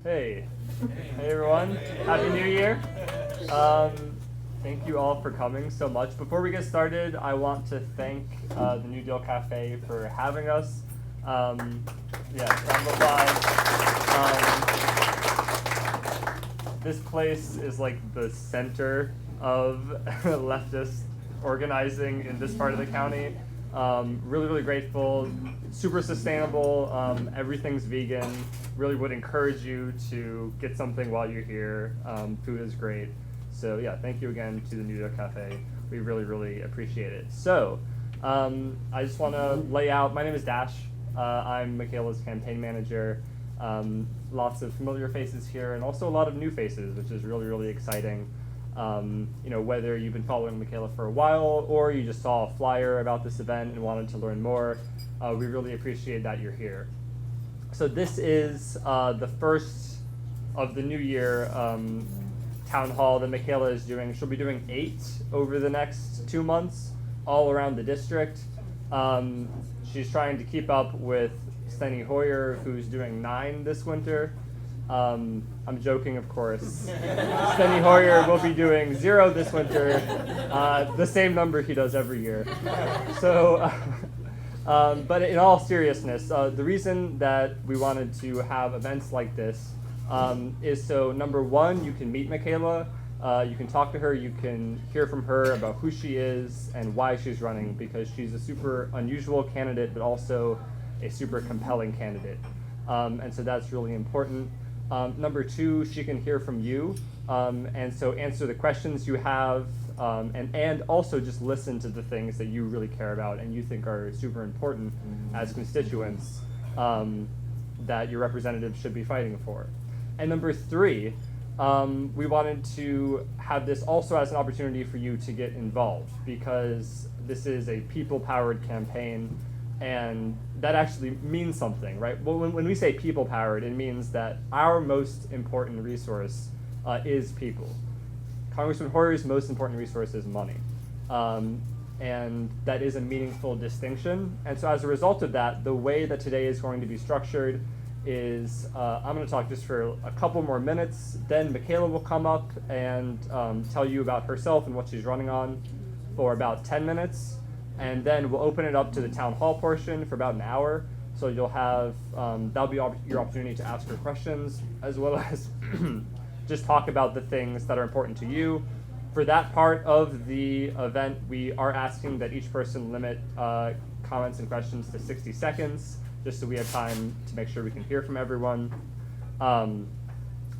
Hey. Hey everyone. Happy New Year. Thank you all for coming so much. Before we get started, I want to thank the New Deal Café for having us. Round of applause. This place is like the center of leftist organizing in this part of the county. Really, really grateful, super sustainable, everything's vegan. Really would encourage you to get something while you're here. Food is great. So yeah, thank you again to the New Deal Cafe. We really, really appreciate it. So I just want to lay out, my name is Dash. I'm Mckayla's campaign manager. Lots of familiar faces here and also a lot of new faces, which is really, really exciting. Whether you've been following Mckayla for a while or you just saw a flyer about this event and wanted to learn more, we really appreciate that you're here. So this is the first of the new year town hall that Mckayla is doing. She'll be doing 8 over the next 2 months, all around the district. She's trying to keep up with Steny Hoyer, who's doing 9 this winter. I'm joking, of course. Steny Hoyer will be doing 0 this winter, the same number he does every year. So, but in all seriousness, the reason that we wanted to have events like this is so, number one, you can meet Mckayla, you can talk to her, you can hear from her about who she is and why she's running, because she's a super unusual candidate, but also a super compelling candidate. And so that's really important. Number two, she can hear from you, and so answer the questions you have, and also just listen to the things that you really care about and you think are super important as constituents that your representatives should be fighting for. And number three, we wanted to have this also as an opportunity for you to get involved, because this is a people-powered campaign. And that actually means something, right? Well, when we say people-powered, it means that our most important resource is people. Congressman Hoyer's most important resource is money. And that is a meaningful distinction. And so as a result of that, the way that today is going to be structured is I'm going to talk just for a couple more minutes. Then Mckayla will come up and tell you about herself and what she's running on for about 10 minutes. And then we'll open it up to the town hall portion for about an hour. So you'll have, that'll be your opportunity to ask her questions, as well as just talk about the things that are important to you. For that part of the event, we are asking that each person limit comments and questions to 60 seconds, just so we have time to make sure we can hear from everyone. And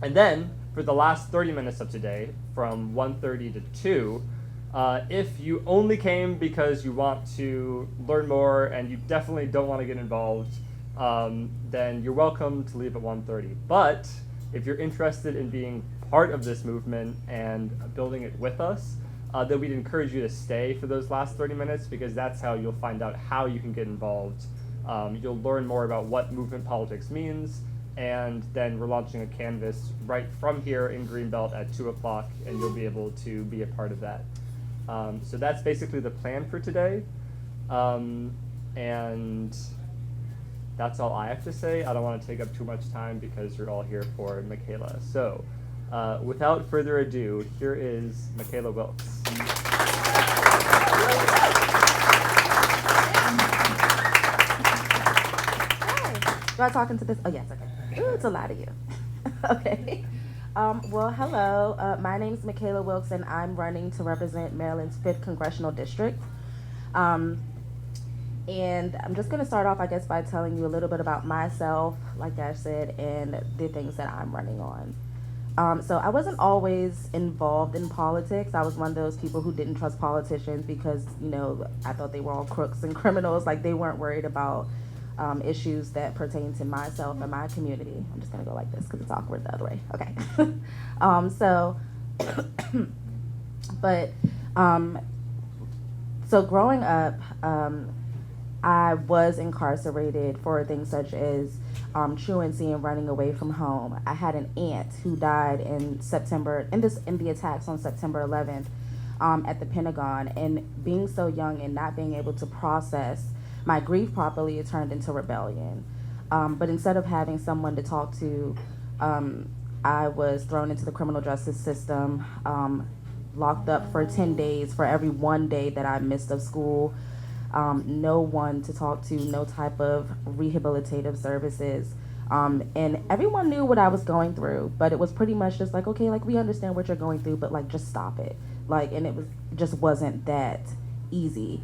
then, for the last 30 minutes of today, from 1:30 to 2, if you only came because you want to learn more and you definitely don't want to get involved, then you're welcome to leave at 1:30. But if you're interested in being part of this movement and building it with us, then we'd encourage you to stay for those last 30 minutes, because that's how you'll find out how you can get involved. You'll learn more about what movement politics means, and then we're launching a canvas right from here in Greenbelt at 2 o'clock, and you'll be able to be a part of that. So that's basically the plan for today, and that's all I have to say. I don't want to take up too much time because you're all here for Mckayla. So without further ado, here is Mckayla Wilkes. Hi. Do I talk into this? Oh, yes, okay. Ooh, it's a lot of you. Okay. Well, hello. My name is Mckayla Wilkes, and I'm running to represent Maryland's 5th Congressional District. And I'm just going to start off, I guess, by telling you a little bit about myself, like Dash said, and the things that I'm running on. So I wasn't always involved in politics. I was one of those people who didn't trust politicians because, I thought they were all crooks and criminals. Like, they weren't worried about issues that pertain to myself and my community. I'm just gonna go like this because it's awkward the other way. Okay. So growing up, I was incarcerated for things such as truancy and running away from home. I had an aunt who died in the attacks on September 11th at the Pentagon, and being so young and not being able to process my grief properly, it turned into rebellion. But instead of having someone to talk to I was thrown into the criminal justice system, locked up for 10 days for every 1 day that I missed of school. No one to talk to, no type of rehabilitative services. And everyone knew what I was going through, but it was pretty much just like, okay, like we understand what you're going through, but like just stop it. Like, and it just wasn't that easy.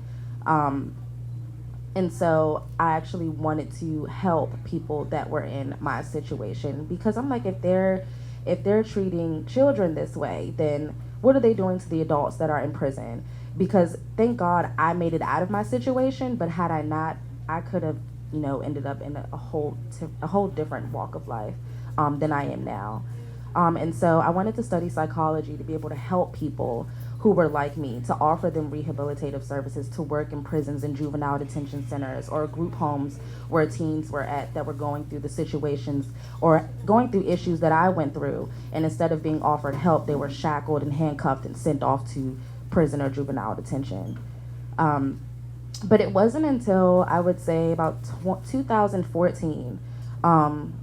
And so I actually wanted to help people that were in my situation, because I'm like, if they're treating children this way, then what are they doing to the adults that are in prison? Because thank God I made it out of my situation, but had I not, I could have, ended up in a whole different walk of life than I am now. And so I wanted to study psychology to be able to help people who were like me, to offer them rehabilitative services, to work in prisons and juvenile detention centers or group homes where teens were at that were going through the situations or going through issues that I went through. And instead of being offered help, they were shackled and handcuffed and sent off to prison or juvenile detention. But it wasn't until I would say about 2014,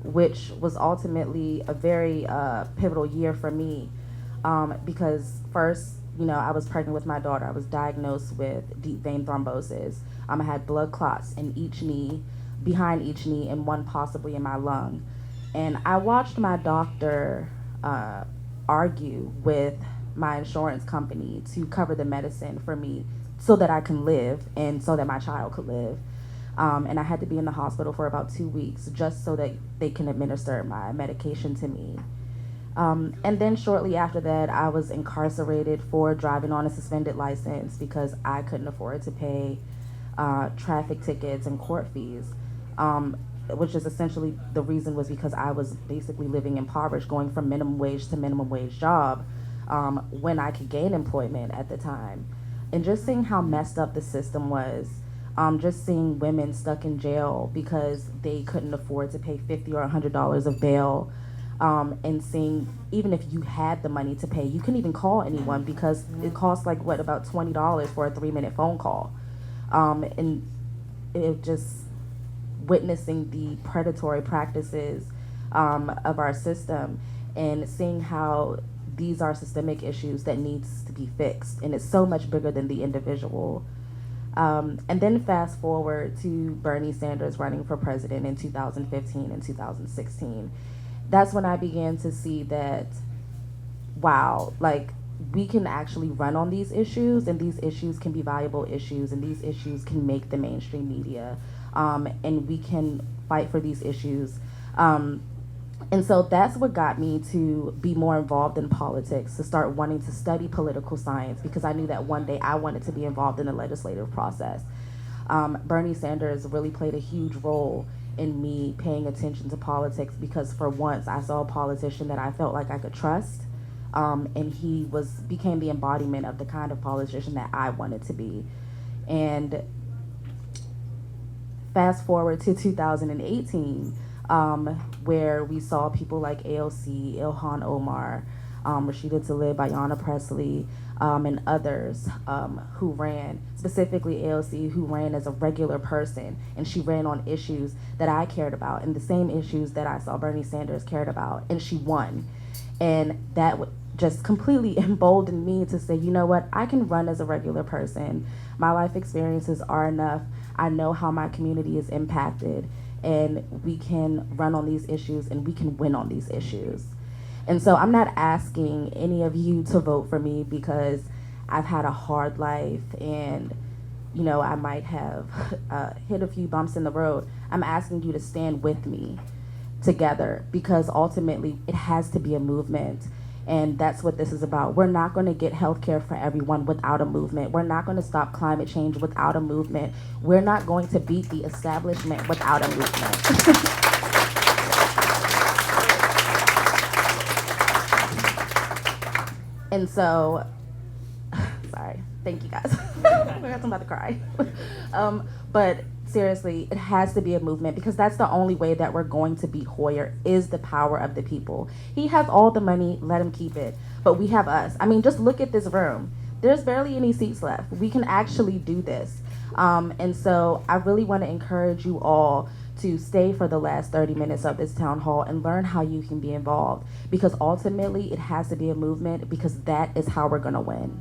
which was ultimately a very pivotal year for me, because first, I was pregnant with my daughter. I was diagnosed with deep vein thrombosis. I had blood clots in each knee, behind each knee, and one possibly in my lung. And I watched my doctor argue with my insurance company to cover the medicine for me so that I can live and so that my child could live. And I had to be in the hospital for about 2 weeks just so that they can administer my medication to me. And then shortly after that, I was incarcerated for driving on a suspended license because I couldn't afford to pay traffic tickets and court fees, which is essentially the reason was because I was basically living impoverished, going from minimum wage to minimum wage job when I could gain employment at the time. And just seeing how messed up the system was, just seeing women stuck in jail because they couldn't afford to pay $50 or $100 of bail. And seeing, even if you had the money to pay, you couldn't even call anyone because it costs like about $20 for a 3-minute phone call. And it just witnessing the predatory practices of our system and seeing how these are systemic issues that needs to be fixed, and it's so much bigger than the individual. And then fast forward to Bernie Sanders running for president in 2015 and 2016. That's when I began to see that, wow, like we can actually run on these issues, and these issues can be valuable issues, and these issues can make the mainstream media, and we can fight for these issues. And so that's what got me to be more involved in politics, to start wanting to study political science, because I knew that one day I wanted to be involved in the legislative process. Bernie Sanders really played a huge role in me paying attention to politics, because for once I saw a politician that I felt like I could trust, and he became the embodiment of the kind of politician that I wanted to be. And fast forward to 2018, where we saw people like AOC, Ilhan Omar, Rashida Tlaib, Ayanna Pressley, and others who ran, specifically AOC, who ran as a regular person, and she ran on issues that I cared about, and the same issues that I saw Bernie Sanders cared about, and she won. And that just completely emboldened me to say, you know what, I can run as a regular person. My life experiences are enough. I know how my community is impacted, and we can run on these issues, and we can win on these issues. And so I'm not asking any of you to vote for me because I've had a hard life and, I might have hit a few bumps in the road. I'm asking you to stand with me together, because ultimately it has to be a movement. And that's what this is about. We're not going to get healthcare for everyone without a movement. We're not going to stop climate change without a movement. We're not going to beat the establishment without a movement. And so, sorry, thank you guys. I'm about to cry. But seriously, it has to be a movement, because that's the only way that we're going to beat Hoyer, is the power of the people. He has all the money, let him keep it. But we have us. I mean, just look at this room. There's barely any seats left. We can actually do this. And so I really want to encourage you all to stay for the last 30 minutes of this town hall and learn how you can be involved, because ultimately it has to be a movement, because that is how we're going to win.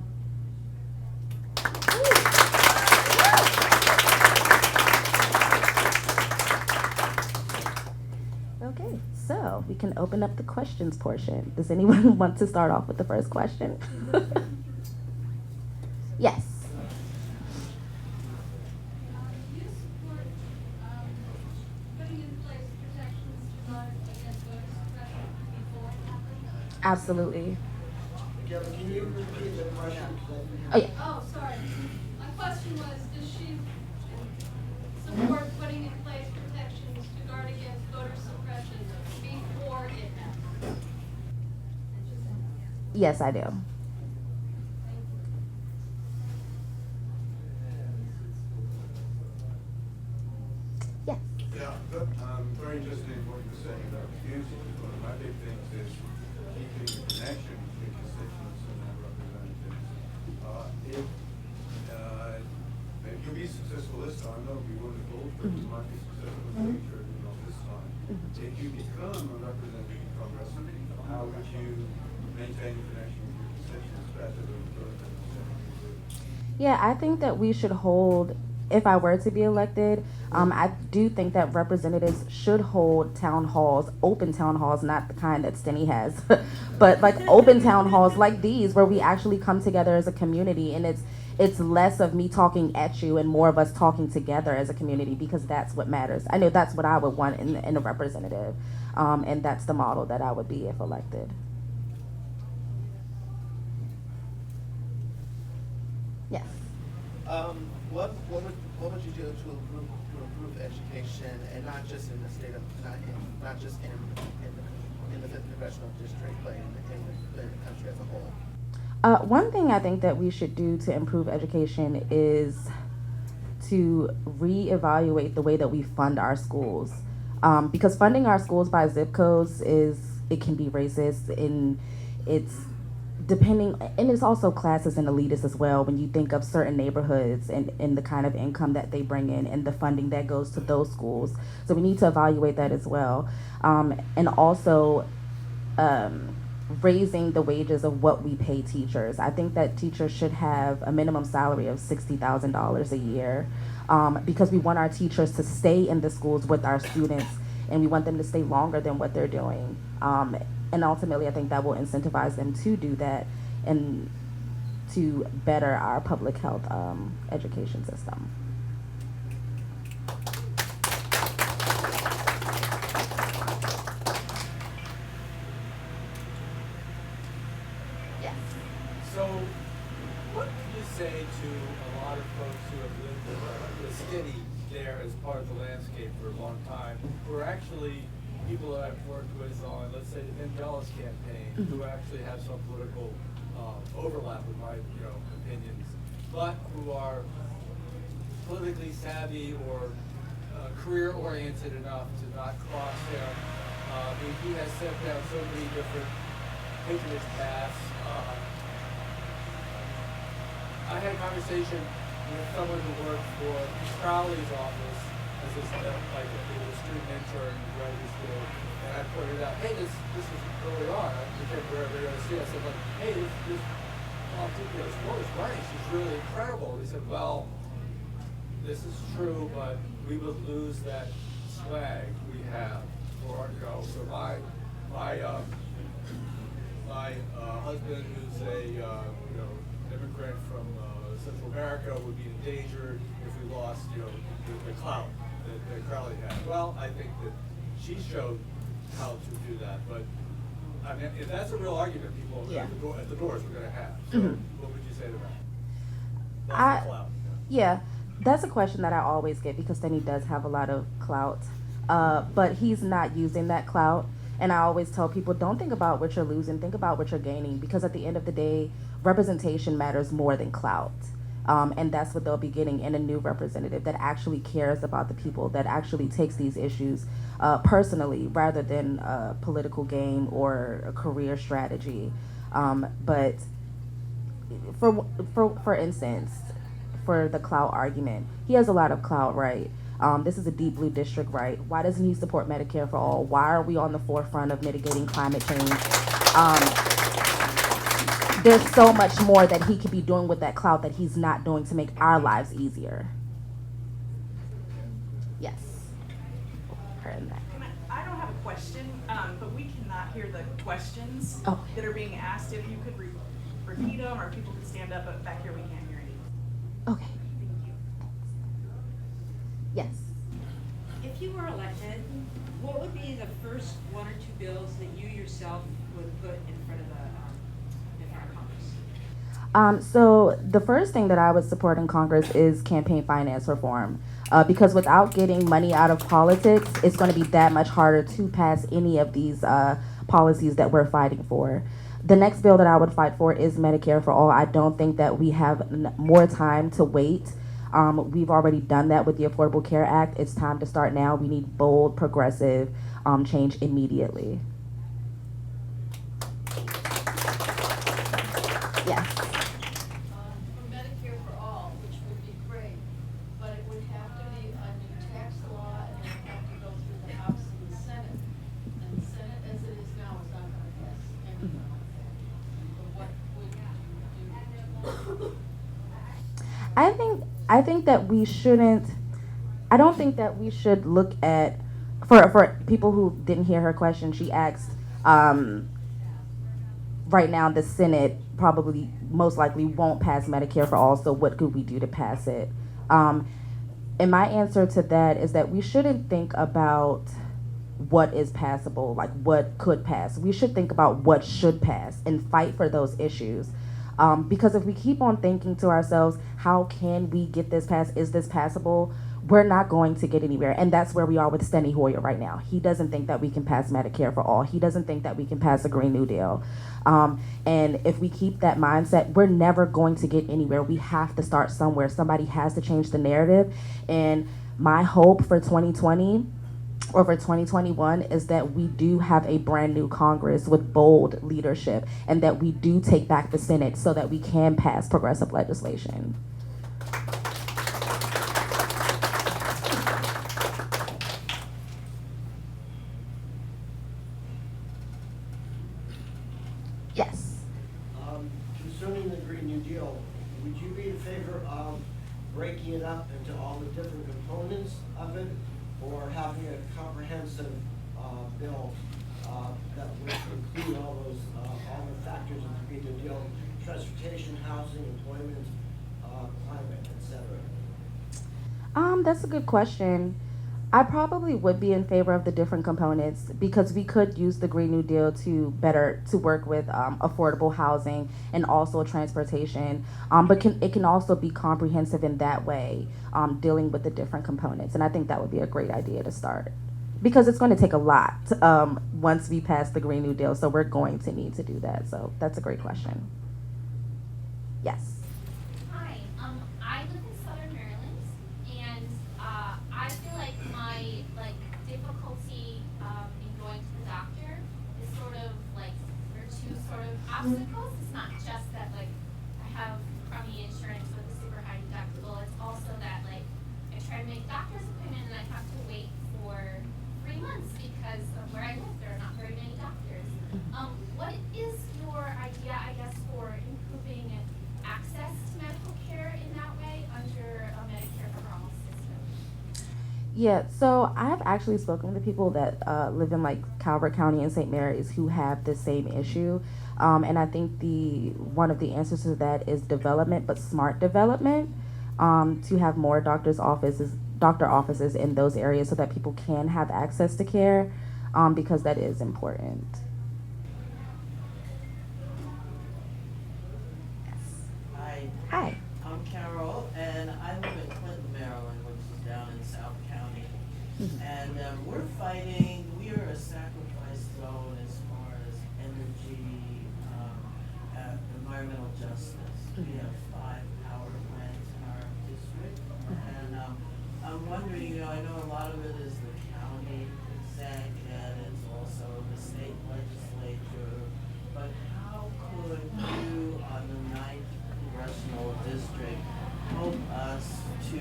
Okay, so we can open up the questions portion. Does anyone want to start off with the first question? Yes. Absolutely. Mckayla, can you repeat the question? Oh, yeah. Oh, sorry. My question was, does she support putting in place protections to guard against voter suppression before it happens? Yes, I do. Yes. Yeah, very interesting what you're saying about excuses. One of my big things is keeping the connection between constituents and their representatives. Maybe you'll be successful this time, that'll be wonderful, but you might be successful in the future, this time. If you become a representative in Congress, how would you maintain the connection with your constituents better than Yeah, I think that we should hold, if I were to be elected, I do think that representatives should hold town halls, open town halls, not the kind that Steny has, but like open town halls like these, where we actually come together as a community, and it's less of me talking at you and more of us talking together as a community, because that's what matters. I know that's what I would want in a representative, and that's the model that I would be if elected. Yes. What would you do to improve education, and not just in the state of not just in the congressional district, but in the country as a whole? One thing I think that we should do to improve education is to reevaluate the way that we fund our schools, because funding our schools by zip codes it can be racist, and it's depending, and it's also classist and elitist as well when you think of certain neighborhoods and the kind of income that they bring in and the funding that goes to those schools. So we need to evaluate that as well, and also raising the wages of what we pay teachers. I think that teachers should have a minimum salary of $60,000 a year, because we want our teachers to stay in the schools with our students, and we want them to stay longer than what they're doing. And ultimately, I think that will incentivize them to do that and to better our public health education system. Yes. So, what can you say to a lot of folks who have lived in the city there as part of the landscape for a long time, who are actually people that I've worked with on, let's say, the Mandela's campaign, who actually have some political overlap with my opinions, but who are politically savvy or career-oriented enough to not cross him. He has set down so many different patronage paths. I had a conversation with someone who worked for Crowley's office as a student intern in graduate school, and I pointed out, hey, this is early on. I became very see. I said, hey, this Florida's running. She's really incredible. He said, well, this is true, but we would lose that swag we have for So my husband, who's a immigrant from Central America, would be endangered if we lost the clout that Crowley had. Well, I think that she showed how to do that, but I mean, if that's a real argument people at the doors we're going to have. So what would you say to that? Clout. Yeah, that's a question that I always get, because Steny does have a lot of clout, but he's not using that clout. And I always tell people, don't think about what you're losing, think about what you're gaining, because at the end of the day, representation matters more than clout. And that's what they'll be getting in a new representative that actually cares about the people, that actually takes these issues personally rather than a political game or a career strategy. But for instance, for the clout argument, he has a lot of clout, right? This is a deep blue district, right? Why doesn't he support Medicare for all? Why are we on the forefront of mitigating climate change? There's so much more that he could be doing with that clout that he's not doing to make our lives easier. Yes. Her in that. I don't have a question, but we cannot hear the questions Oh. that are being asked. If you could repeat them, or people could stand up, but back here we can't hear any. Okay. Thank you. Yes. If you were elected, what would be the first one or two bills that you yourself would put in front of Congress? So the first thing that I would support in Congress is campaign finance reform. Because without getting money out of politics, it's going to be that much harder to pass any of these policies that we're fighting for. The next bill that I would fight for is Medicare for all. I don't think that we have more time to wait. We've already done that with the Affordable Care Act. It's time to start now. We need bold, progressive change immediately. Yes. For Medicare for all, which would be great, but it would have to be a new tax law, and it would have to go through the House and the Senate. And the Senate, as it is now, is not gonna pass anything like that. But what would you do? I think that we shouldn't. I don't think that we should look at, for people who didn't hear her question. She asked, right now the Senate probably most likely won't pass Medicare for all. So what could we do to pass it? And my answer to that is that we shouldn't think about what is passable, like what could pass. We should think about what should pass and fight for those issues. Because if we keep on thinking to ourselves, how can we get this passed? Is this passable? We're not going to get anywhere. And that's where we are with Steny Hoyer right now. He doesn't think that we can pass Medicare for all. He doesn't think that we can pass a Green New Deal. And if we keep that mindset, we're never going to get anywhere. We have to start somewhere. Somebody has to change the narrative. And my hope for 2020 or for 2021 is that we do have a brand new Congress with bold leadership, and that we do take back the Senate so that we can pass progressive legislation. Yes. Concerning the Green New Deal, would you be in favor of breaking it up into all the different components of it, or having a comprehensive bill that would include all the factors of the Green New Deal: transportation, housing, employment, climate, etc.? That's a good question. I probably would be in favor of the different components, because we could use the Green New Deal to work with affordable housing and also transportation. But it can also be comprehensive in that way, dealing with the different components. And I think that would be a great idea to start, because it's going to take a lot once we pass the Green New Deal. So we're going to need to do that. So that's a great question. Yes. Hi, I live in Southern Maryland, and I feel like my difficulty in going to the doctor is sort of there are two sort of obstacles. It's not just that I have crummy insurance with a super high deductible. It's also that I try to make a doctor's appointment and I have to wait for 3 months because of where I live. There are not very many doctors. What is your idea, I guess, for improving access to medical care in that way under a Medicare for all system? Yeah, so I've actually spoken to people that live in Calvert County and St. Mary's who have the same issue. And I think one of the answers to that is development, but smart development, to have more doctor offices in those areas so that people can have access to care, because that is important. Hi. Hi. I'm Carol, and I live in Clinton, Maryland, which is down in South County. And we are a sacrifice zone as far as energy, environmental justice. We have 5 power plants in our district. And I'm wondering, I know a lot of it is the county exec, and it's also the state legislature, but how could you, on the 9th Congressional District, help us to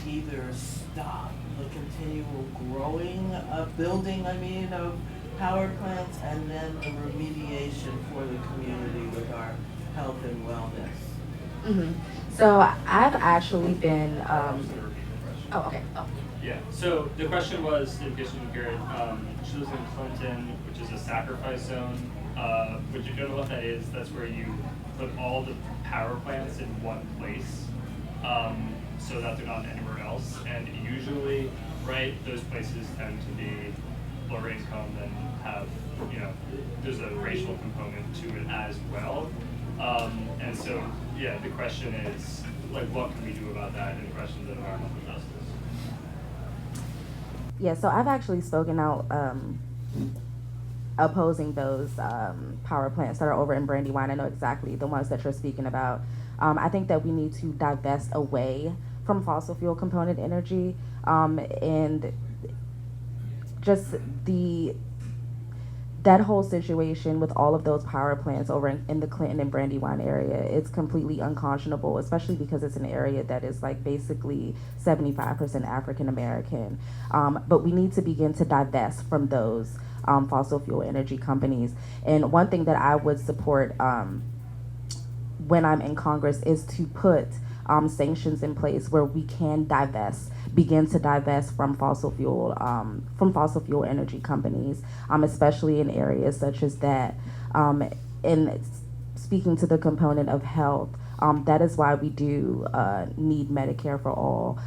either stop the continual growing, building, of power plants, and then the remediation for the community with our health and wellness. So I've actually been, oh, okay. Oh. Yeah, so the question was, in case you didn't hear it, she lives in Clinton, which is a sacrifice zone. Which, if you don't know what that is, that's where you put all the power plants in one place, so that they're not anywhere else. And usually, right, those places tend to be lower income and have, there's a racial component to it as well. And so, yeah, the question is, what can we do about that in questions of environmental justice? Yeah, so I've actually spoken out opposing those power plants that are over in Brandywine. I know exactly the ones that you're speaking about. I think that we need to divest away from fossil fuel component energy, and just that whole situation with all of those power plants over in the Clinton and Brandywine area, it's completely unconscionable, especially because it's an area that is basically 75% African American. But we need to begin to divest from those fossil fuel energy companies. And one thing that I would support when I'm in Congress is to put sanctions in place where we can begin to divest from fossil fuel energy companies, especially in areas such as that. And speaking to the component of health, that is why we do need Medicare for all,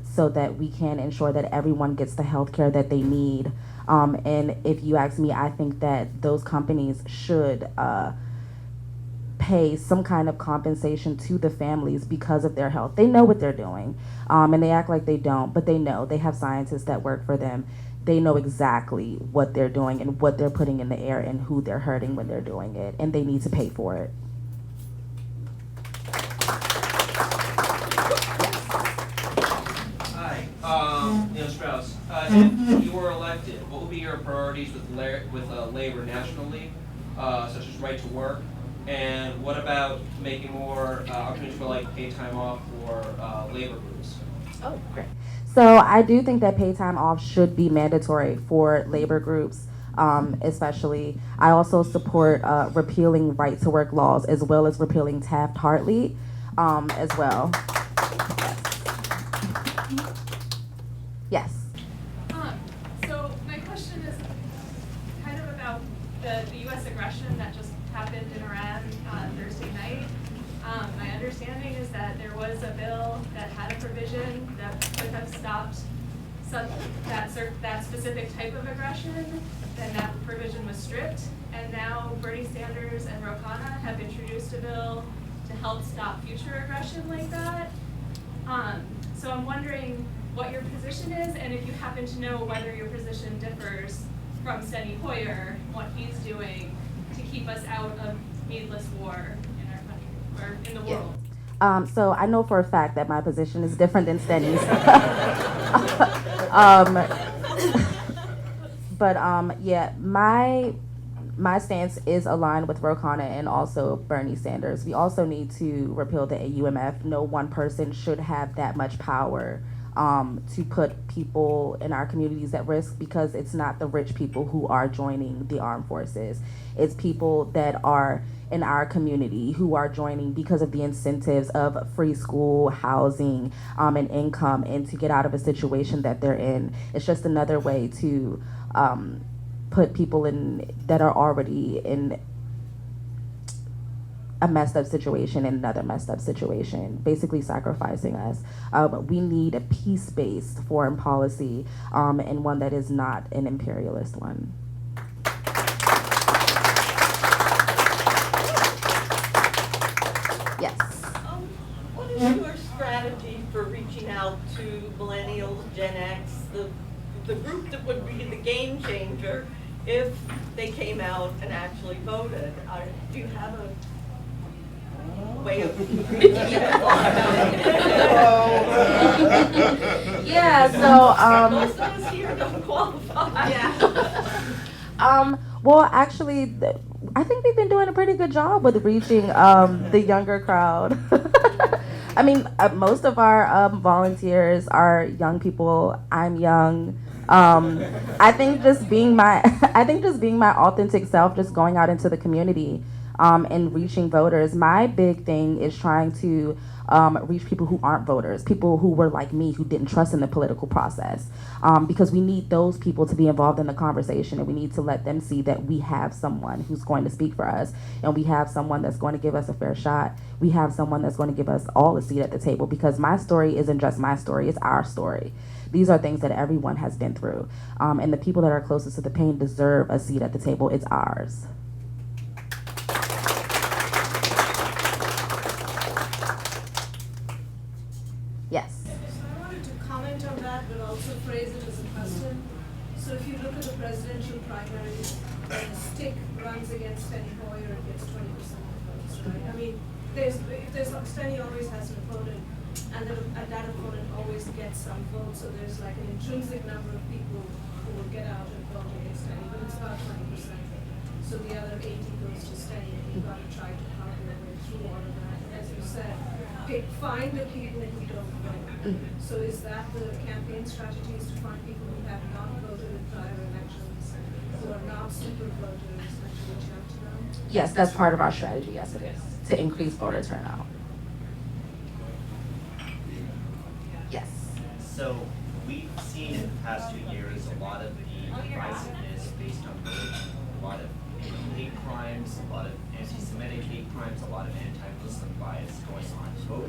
so that we can ensure that everyone gets the health care that they need. And if you ask me, I think that those companies should pay some kind of compensation to the families because of their health. They know what they're doing, and they act like they don't, but they know. They have scientists that work for them. They know exactly what they're doing and what they're putting in the air and who they're hurting when they're doing it, and they need to pay for it. Hi, Neil Strauss. If you were elected, what would be your priorities with labor nationally, such as right to work? And what about making more opportunities for paid time off for labor groups? Oh, great. So I do think that paid time off should be mandatory for labor groups, especially. I also support repealing right to work laws as well as repealing Taft-Hartley as well. Yes. So my question is kind of about the U.S. aggression that just happened in Iran Thursday night. My understanding is that there was a bill that had a provision that could have stopped that specific type of aggression, and that provision was stripped. And now Bernie Sanders and Ro Khanna have introduced a bill to help stop future aggression like that. So I'm wondering what your position is, and if you happen to know whether your position differs from Steny Hoyer, what he's doing to keep us out of needless war in our country, or in the world. So I know for a fact that my position is different than Steny's. But yeah, my stance is aligned with Ro Khanna and also Bernie Sanders. We also need to repeal the AUMF. No one person should have that much power to put people in our communities at risk, because it's not the rich people who are joining the armed forces. It's people that are in our community who are joining because of the incentives of free school, housing, and income, and to get out of a situation that they're in. It's just another way to put people in that are already in a messed up situation in another messed up situation, basically sacrificing us. We need a peace-based foreign policy, and one that is not an imperialist one. Yes. What is your strategy for reaching out to millennials, Gen X, the group that would be the game changer if they came out and actually voted? Do you have a way of Yeah, so most of us here don't qualify. Yeah. Well, actually, I think we've been doing a pretty good job with reaching the younger crowd. I mean, most of our volunteers are young people. I'm young. I think just being my, I think just being my authentic self, just going out into the community, and reaching voters. My big thing is trying to reach people who aren't voters, people who were like me, who didn't trust in the political process, because we need those people to be involved in the conversation, and we need to let them see that we have someone who's going to speak for us, and we have someone that's going to give us a fair shot. We have someone that's going to give us all a seat at the table, because my story isn't just my story, it's our story. These are things that everyone has been through, and the people that are closest to the pain deserve a seat at the table. It's ours. Yes. So I wanted to comment on that, but also phrase it as a question. So if you look at the presidential primaries, when a stick runs against Steny Hoyer, it gets 20% of the votes, right? I mean, Steny always has an opponent, and that opponent always gets some votes, so there's like an intrinsic number of people who will get out and vote against Steny, but it's about 20%. So the other 80 goes to Steny, and you've got to try to power your way through all of that. As you said, find the people who don't vote. So is that the campaign strategy, is to find people who have not voted in prior elections, who are not super voters, and to reach out to them? Yes, that's part of our strategy. Yes, it is, to increase voter turnout. Yes. So we've seen in the past 2 years a lot of the divisiveness based on religion, a lot of hate crimes, a lot of anti-Semitic hate crimes, a lot of anti-Muslim bias going on both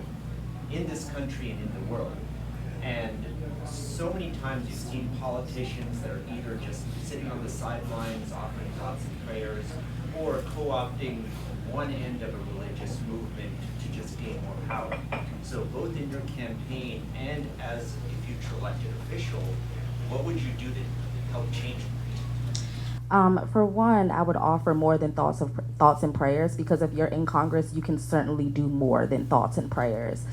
in this country and in the world. And so many times you've seen politicians that are either just sitting on the sidelines offering thoughts and prayers, or co-opting one end of a religious movement to just gain more power. So both in your campaign and as a future elected official, what would you do to help change that? For one, I would offer more than thoughts and prayers, because if you're in Congress, you can certainly do more than thoughts and prayers.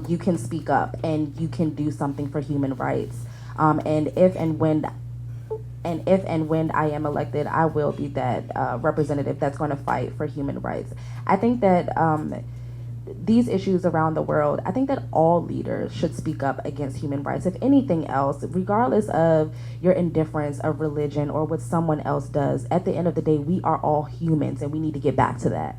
You can speak up, and you can do something for human rights. And if and when I am elected, I will be that representative that's going to fight for human rights. I think that these issues around the world, I think that all leaders should speak up against human rights. If anything else, regardless of your indifference of religion or what someone else does, at the end of the day, we are all humans, and we need to get back to that.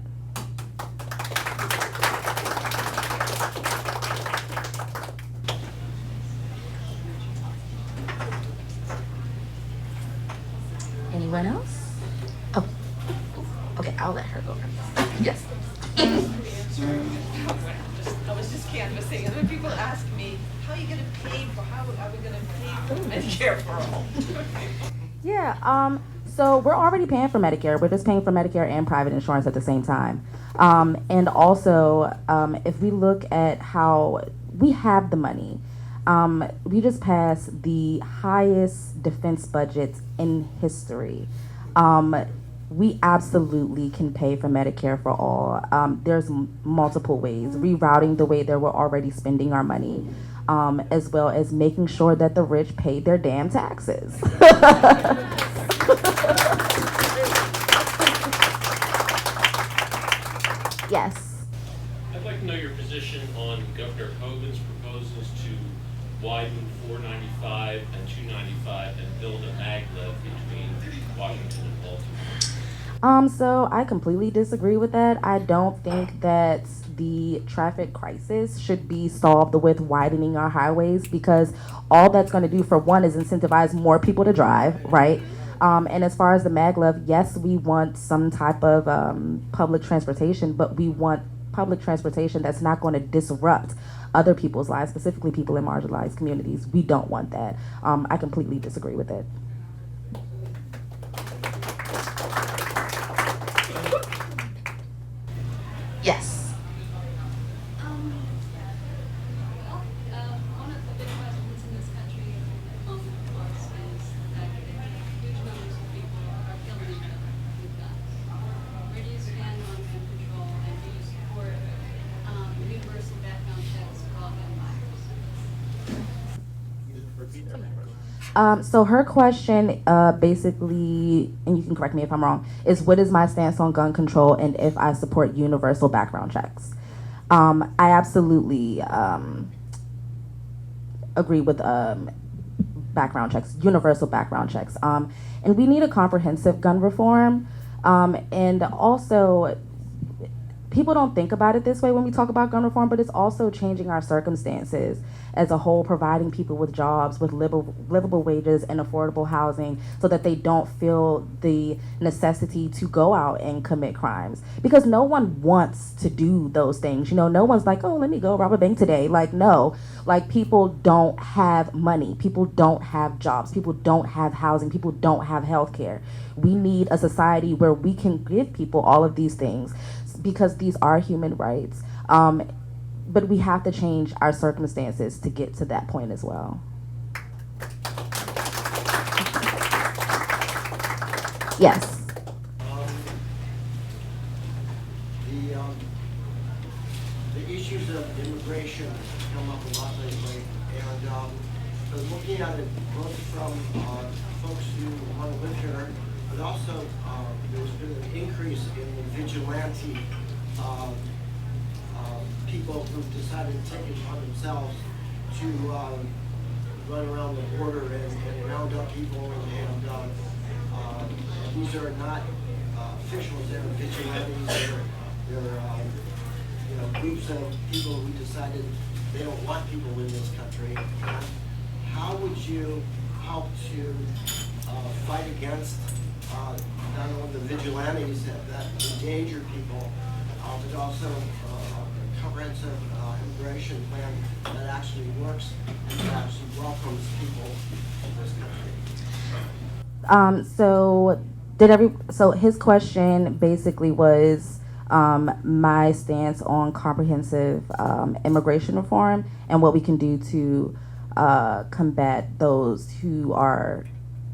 Anyone else? Oh, okay, I'll let her go first. Yes. I was just canvassing, and when people ask me, how are we gonna pay for Medicare for all? Yeah, so we're already paying for Medicare. We're just paying for Medicare and private insurance at the same time. And also, if we look at how we have the money, we just passed the highest defense budgets in history. We absolutely can pay for Medicare for all. There's multiple ways, rerouting the way that we're already spending our money, as well as making sure that the rich pay their damn taxes. Yes. I'd like to know your position on Governor Hogan's proposals to widen 495 and 295 and build a maglev between Washington and Baltimore. So I completely disagree with that. I don't think that the traffic crisis should be solved with widening our highways, because all that's going to do, for one, is incentivize more people to drive, right? And as far as the maglev, yes, we want some type of public transportation, but we want public transportation that's not going to disrupt other people's lives, specifically people in marginalized communities. We don't want that. I completely disagree with it. Yes. One of the big questions in this country at the moment, of course, is that huge numbers of people are killing each other with guns. Where do you stand on gun control, and do you support universal background checks for all gun buyers? So her question, basically, and you can correct me if I'm wrong, is what is my stance on gun control and if I support universal background checks? I absolutely agree with background checks, universal background checks. And we need a comprehensive gun reform. And also, people don't think about it this way when we talk about gun reform, but it's also changing our circumstances as a whole, providing people with jobs, with livable wages and affordable housing so that they don't feel the necessity to go out and commit crimes. Because no one wants to do those things. You know, no one's like, oh, let me go rob a bank today. Like, no. Like, people don't have money. People don't have jobs. People don't have housing. People don't have health care. We need a society where we can give people all of these things because these are human rights. But we have to change our circumstances to get to that point as well. Yes. The issues of immigration come up a lot lately, and I was looking at it both from folks who want to live here, but also there's been an increase in the vigilante people who've decided to take it upon themselves to run around the border and round up people, and these are not officials, they're vigilantes, they're groups of people who decided they don't want people in this country. How would you help to fight against not only the vigilantes that endanger people, but also a comprehensive immigration plan that actually works and that actually welcomes people in this country? So his question basically was my stance on comprehensive immigration reform and what we can do to combat those who are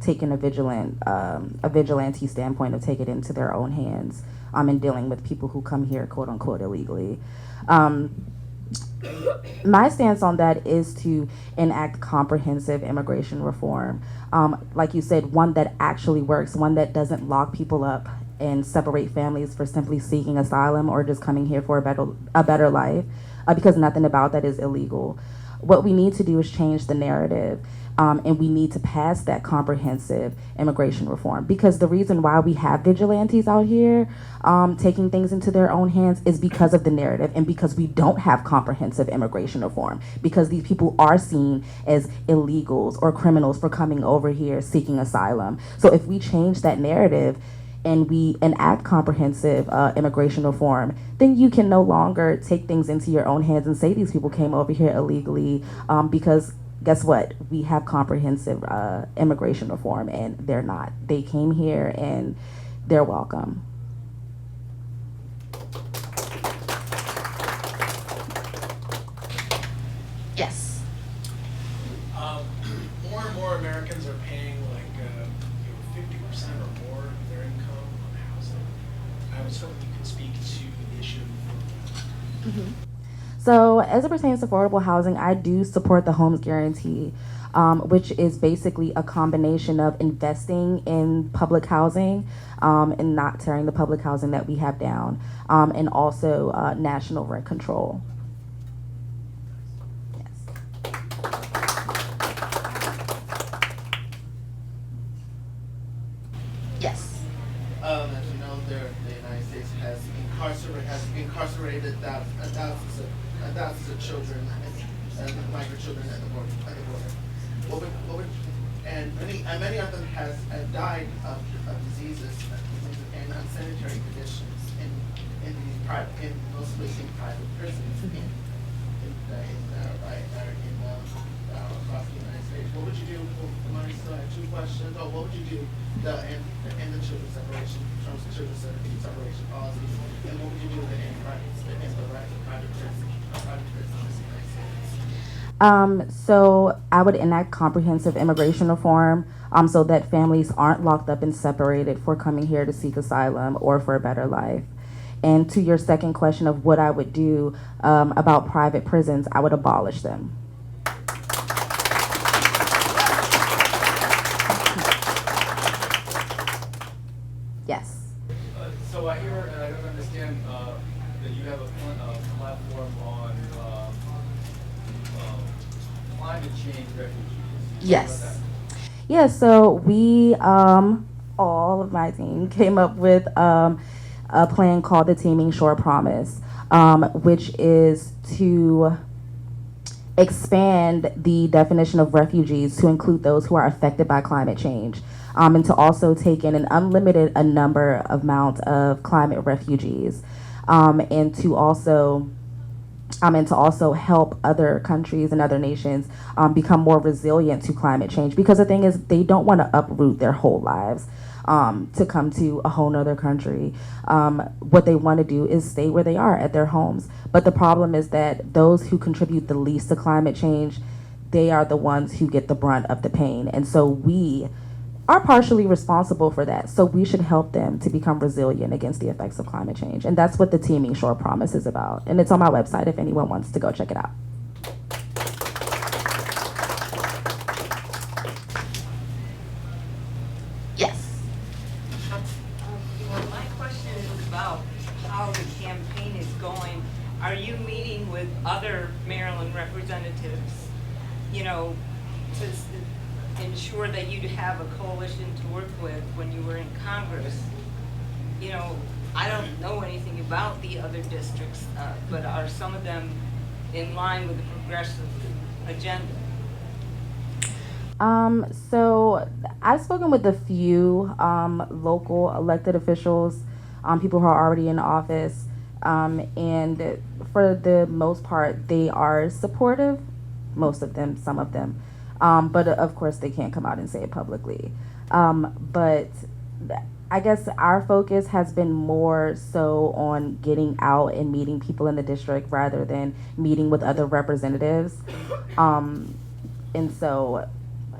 taking a vigilante standpoint of take it into their own hands and dealing with people who come here quote unquote illegally. My stance on that is to enact comprehensive immigration reform. Like you said, one that actually works, one that doesn't lock people up and separate families for simply seeking asylum or just coming here for a better life, because nothing about that is illegal. What we need to do is change the narrative, and we need to pass that comprehensive immigration reform, because the reason why we have vigilantes out here taking things into their own hands is because of the narrative and because we don't have comprehensive immigration reform, because these people are seen as illegals or criminals for coming over here seeking asylum. So if we change that narrative and we enact comprehensive immigration reform, then you can no longer take things into your own hands and say these people came over here illegally, because guess what? We have comprehensive immigration reform, and they're not. They came here and they're welcome. Yes. More and more Americans are paying like 50% or more of their income on housing. I was hoping you could speak to the issue of affordable. So as it pertains to affordable housing, I do support the Homes Guarantee, which is basically a combination of investing in public housing and not tearing the public housing that we have down, and also national rent control. Yes. As you know, the United States has incarcerated thousands of children and migrant children at the border. And many of them have died of diseases and unsanitary conditions mostly in private prisons across the United States. What would you do? I still have two questions. What would you do to end the children's separation, in terms of children's separation policies, and what would you do to end the right to private prisons in the United States? So I would enact comprehensive immigration reform so that families aren't locked up and separated for coming here to seek asylum or for a better life. And to your second question of what I would do about private prisons, I would abolish them. So I hear, and I don't understand, that you have a platform on climate change refugees. Can you talk about Yes. that? Yeah, so we, all of my team came up with a plan called the Teaming Shore Promise, which is to expand the definition of refugees to include those who are affected by climate change, and to also take in an unlimited amount of climate refugees, and to also help other countries and other nations become more resilient to climate change. Because the thing is, they don't want to uproot their whole lives to come to a whole nother country. What they want to do is stay where they are at their homes. But the problem is that those who contribute the least to climate change, they are the ones who get the brunt of the pain. And so we are partially responsible for that. So we should help them to become resilient against the effects of climate change. And that's what the Teaming Shore Promise is about. And it's on my website if anyone wants to go check it out. Yes. Well, my question is about how the campaign is going. Are you meeting with other Maryland representatives, you know, to ensure that you'd have a coalition to work with when you were in Congress? You know, I don't know anything about the other districts, but are some of them in line with the progressive agenda? So I've spoken with a few local elected officials, people who are already in office, and for the most part, they are supportive. Most of them, some of them. But of course, they can't come out and say it publicly. But I guess our focus has been more so on getting out and meeting people in the district rather than meeting with other representatives. And so,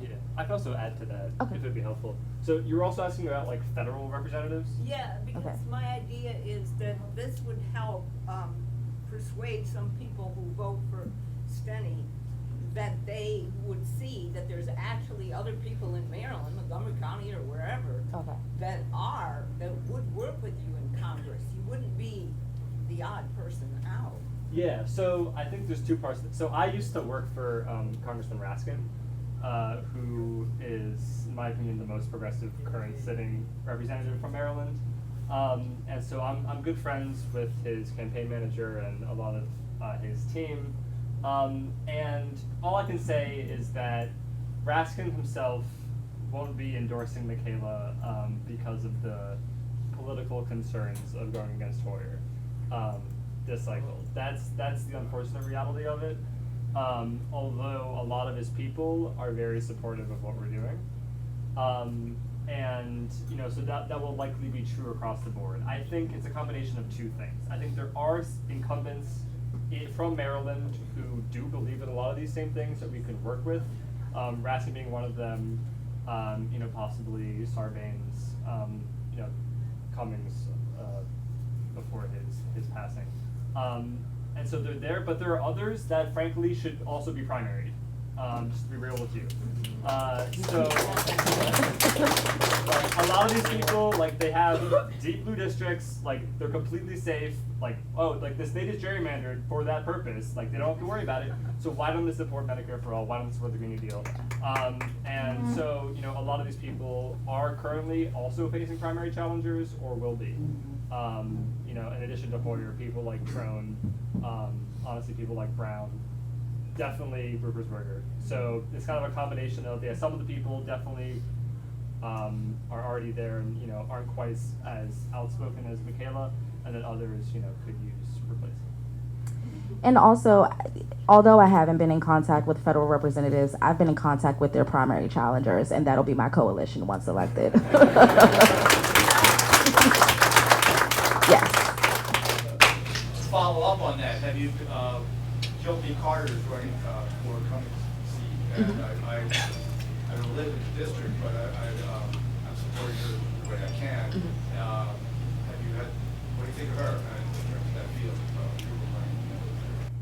Yeah, I can also add to that Okay. if it'd be helpful. So you were also asking about like federal representatives? Yeah, because Okay. my idea is that this would help persuade some people who vote for Steny that they would see that there's actually other people in Maryland, Montgomery County or wherever, okay. that would work with you in Congress. You wouldn't be the odd person out. Yeah, so I think there's two parts. So I used to work for Congressman Raskin, who is, in my opinion, the most progressive current sitting representative from Maryland. And so I'm good friends with his campaign manager and a lot of his team. And all I can say is that Raskin himself won't be endorsing Mckayla because of the political concerns of going against Hoyer this cycle. That's the unfortunate reality of it. Although a lot of his people are very supportive of what we're doing. And so that will likely be true across the board. I think it's a combination of two things. I think there are incumbents from Maryland who do believe in a lot of these same things that we could work with. Raskin being one of them, possibly Sarbanes, Cummings before his passing. And so they're there, but there are others that frankly should also be primaried, just to be real with you. So like, a lot of these people, like they have deep blue districts, like they're completely safe, like, oh, like the state is gerrymandered for that purpose, like they don't have to worry about it, so why don't they support Medicare for all, why don't they support the Green New Deal? And so, a lot of these people are currently also facing primary challengers or will be. In addition to Hoyer, people like Trone, honestly, people like Brown, definitely Ruppersberger. So it's kind of a combination of, some of the people definitely are already there and, aren't quite as outspoken as Mckayla, and then others, could use replacement. And also, although I haven't been in contact with federal representatives, I've been in contact with their primary challengers, and that'll be my coalition once elected. Yes. To follow up on that, have you, Joe B. Carter is running for Cummings seat, and I don't live in the district, but I'm supporting her the way I can. Have you had, what do you think of her in terms of that field?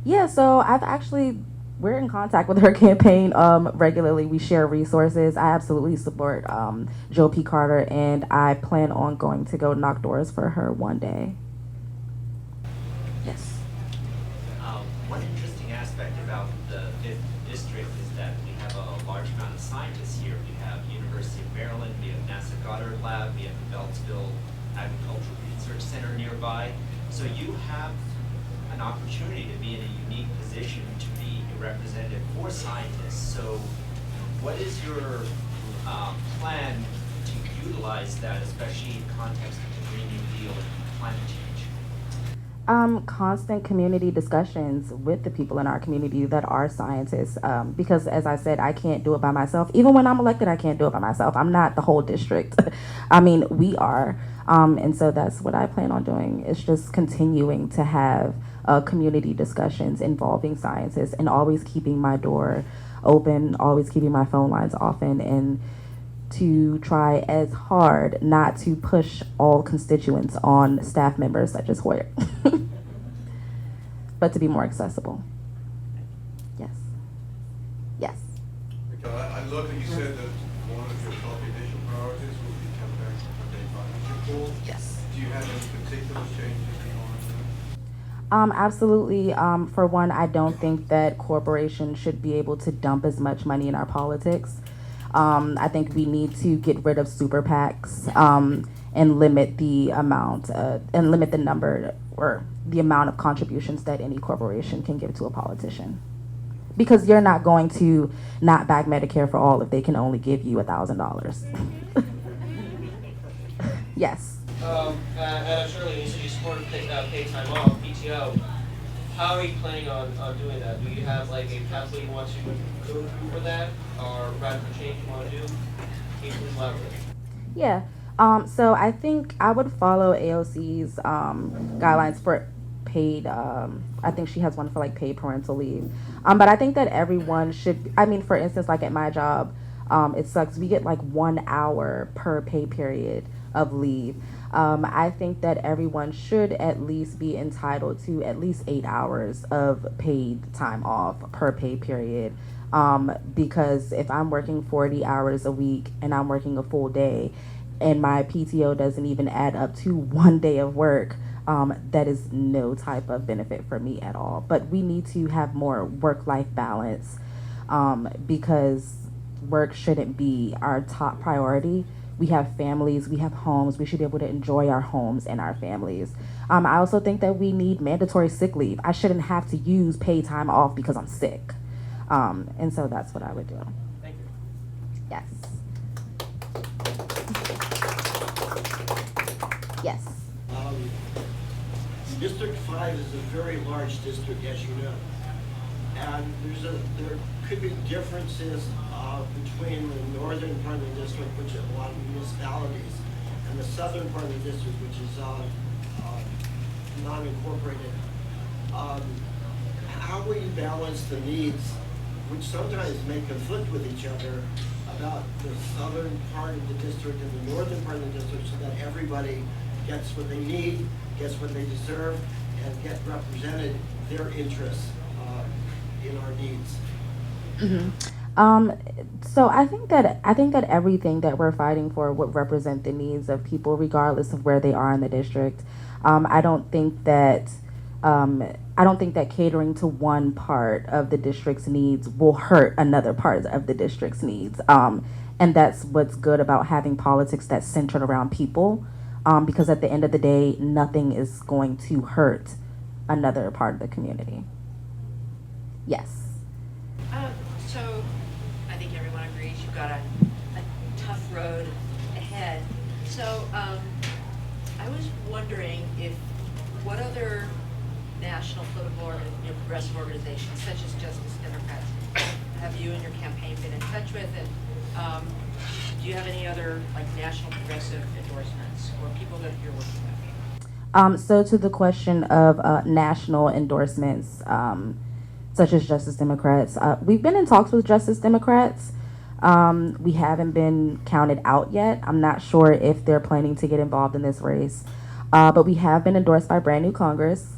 Yeah, so we're in contact with her campaign regularly. We share resources. I absolutely support Joe P. Carter, and I plan on going to go knock doors for her one day. scientists here. We have University of Maryland, we have NASA Goddard Lab, we have the Beltsville Agricultural Research Center nearby. So you have an opportunity to be in a unique position to be a representative for scientists. So what is your plan to utilize that, especially in context of the Green New Deal and climate change? Constant community discussions with the people in our community that are scientists, because as I said, I can't do it by myself. Even when I'm elected, I can't do it by myself. I'm not the whole district. I mean, we are. And so that's what I plan on doing. It's just continuing to have community discussions involving scientists and always keeping my door open, always keeping my phone lines open, and to try as hard not to push all constituents on staff members such as Hoyer, but to be more accessible. Yes. Yes. Mckayla, I love that you said that one of your top initial priorities will be campaign financial goals. Yes. Do you have any particular changes you want to do? Absolutely. For one, I don't think that corporations should be able to dump as much money in our politics. I think we need to get rid of super PACs and limit the amount and limit the number or the amount of contributions that any corporation can give to a politician. Because you're not going to not back Medicare for all if they can only give you $1,000. Yes. At Shirley, you said you support paid time off, PTO. How are you planning on doing that? Do you have like a pathway you want to go through for that, or radical change you want to do? Can you please elaborate? Yeah. So I think I would follow AOC's guidelines for paid. I think she has one for like paid parental leave. But I think that everyone should. I mean, for instance, like at my job, it sucks. We get like 1 hour per pay period of leave. I think that everyone should at least be entitled to at least 8 hours of paid time off per pay period. Because if I'm working 40 hours a week and I'm working a full day and my PTO doesn't even add up to 1 day of work, that is no type of benefit for me at all. But we need to have more work-life balance because work shouldn't be our top priority. We have families, we have homes, we should be able to enjoy our homes and our families. I also think that we need mandatory sick leave. I shouldn't have to use paid time off because I'm sick. And so that's what I would do. Thank you. Yes. Yes. District 5 is a very large district, as you know. And there could be differences between the northern part of the district, which is a lot of municipalities, and the southern part of the district, which is non-incorporated. How will you balance the needs, which sometimes may conflict with each other, about the southern part of the district and the northern part of the district, so that everybody gets what they need, gets what they deserve, and get represented their interests in our needs? So I think that everything that we're fighting for would represent the needs of people, regardless of where they are in the district. I don't think that catering to one part of the district's needs will hurt another part of the district's needs. And that's what's good about having politics that's centered around people, because at the end of the day, nothing is going to hurt another part of the community. Yes. So I think everyone agrees you've got a tough road ahead. So I was wondering what other national political or progressive organizations, such as Justice Democrats, have you and your campaign been in touch with? And do you have any other national progressive endorsements or people that you're working with? So to the question of national endorsements, such as Justice Democrats, we've been in talks with Justice Democrats. We haven't been counted out yet. I'm not sure if they're planning to get involved in this race, but we have been endorsed by Brand New Congress.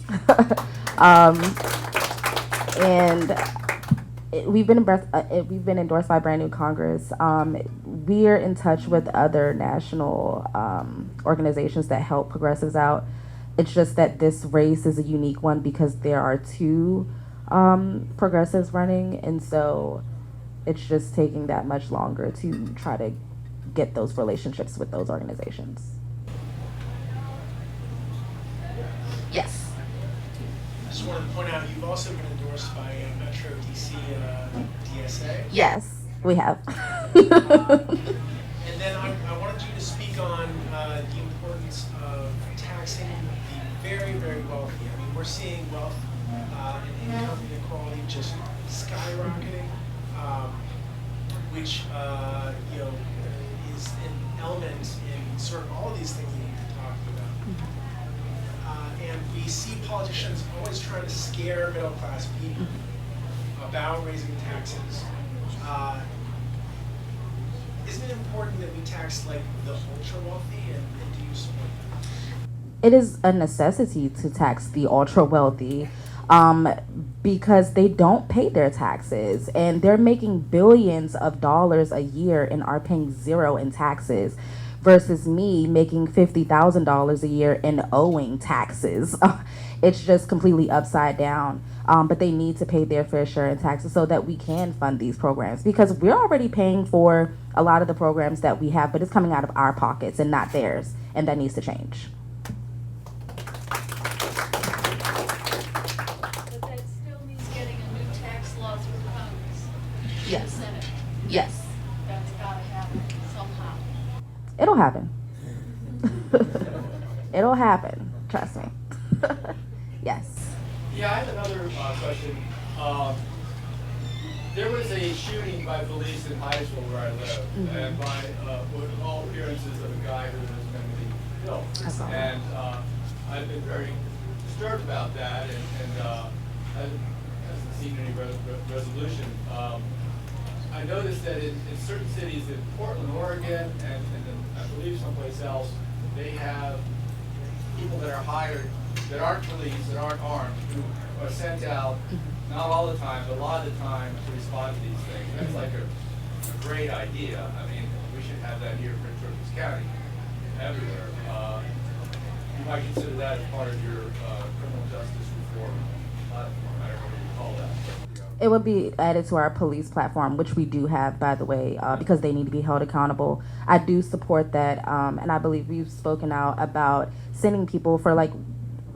We've been endorsed by Brand New Congress. We're in touch with other national organizations that help progressives out. It's just that this race is a unique one because there are two progressives running, and so It's just taking that much longer to try to get those relationships with those organizations. Yes. I just wanted to point out, you've also been endorsed by Metro DC DSA. Yes, we have. And then I wanted you to speak on the importance of taxing the very, very wealthy. I mean, we're seeing wealth and income inequality just skyrocketing, which you know, is an element in sort of all of these things that you've been talking about. And we see politicians always trying to scare middle-class people about raising taxes. Isn't it important that we tax like the ultra-wealthy, and do you support that? It is a necessity to tax the ultra wealthy because they don't pay their taxes and they're making billions of dollars a year and are paying zero in taxes versus me making $50,000 a year and owing taxes. It's just completely upside down. But they need to pay their fair share in taxes so that we can fund these programs, because we're already paying for a lot of the programs that we have, but it's coming out of our pockets and not theirs, and that needs to change. But that still means getting a new tax law through Congress. Yes. And Senate. Yes. That's gotta happen somehow. It'll happen. It'll happen. Trust me. Yes. Yeah, I have another question. There was a shooting by police in Hyattsville where I live, and by with all appearances of a guy who was going to be killed. And I've been very disturbed about that, and hasn't seen any resolution. I noticed that in certain cities, in Portland, Oregon, and I believe someplace else, they have people that are hired that aren't police, that aren't armed, who are sent out, not all the time, but a lot of the time, to respond to these things. That's like a great idea. I mean, we should have that here in Prince George's County, everywhere. You might consider that as part of your criminal justice reform platform, I don't know what you call that. It would be added to our police platform, which we do have, by the way, because they need to be held accountable. I do support that, and I believe we've spoken out about sending people for like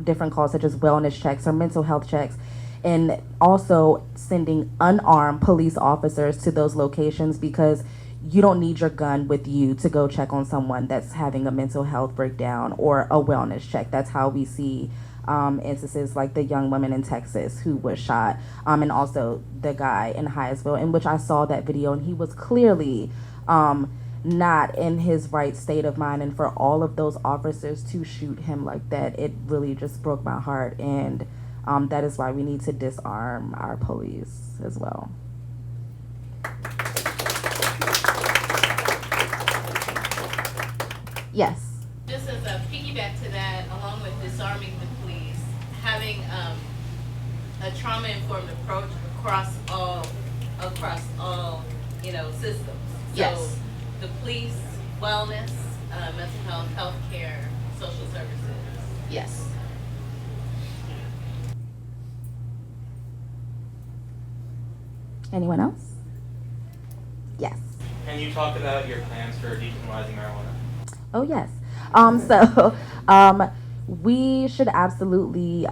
different calls such as wellness checks or mental health checks, and also sending unarmed police officers to those locations, because you don't need your gun with you to go check on someone that's having a mental health breakdown or a wellness check. That's how we see instances like the young woman in Texas who was shot, and also the guy in Hyattsville, in which I saw that video, and he was clearly not in his right state of mind, and for all of those officers to shoot him like that, it really just broke my heart, and that is why we need to disarm our police as well. Yes. Just as a piggyback to that, along with disarming the police, having a trauma-informed approach across all systems. Yes. So the police, wellness, mental health, healthcare, social services. Yes. Anyone else? Yes. Can you talk about your plans for decriminalizing marijuana? Oh, yes. We should absolutely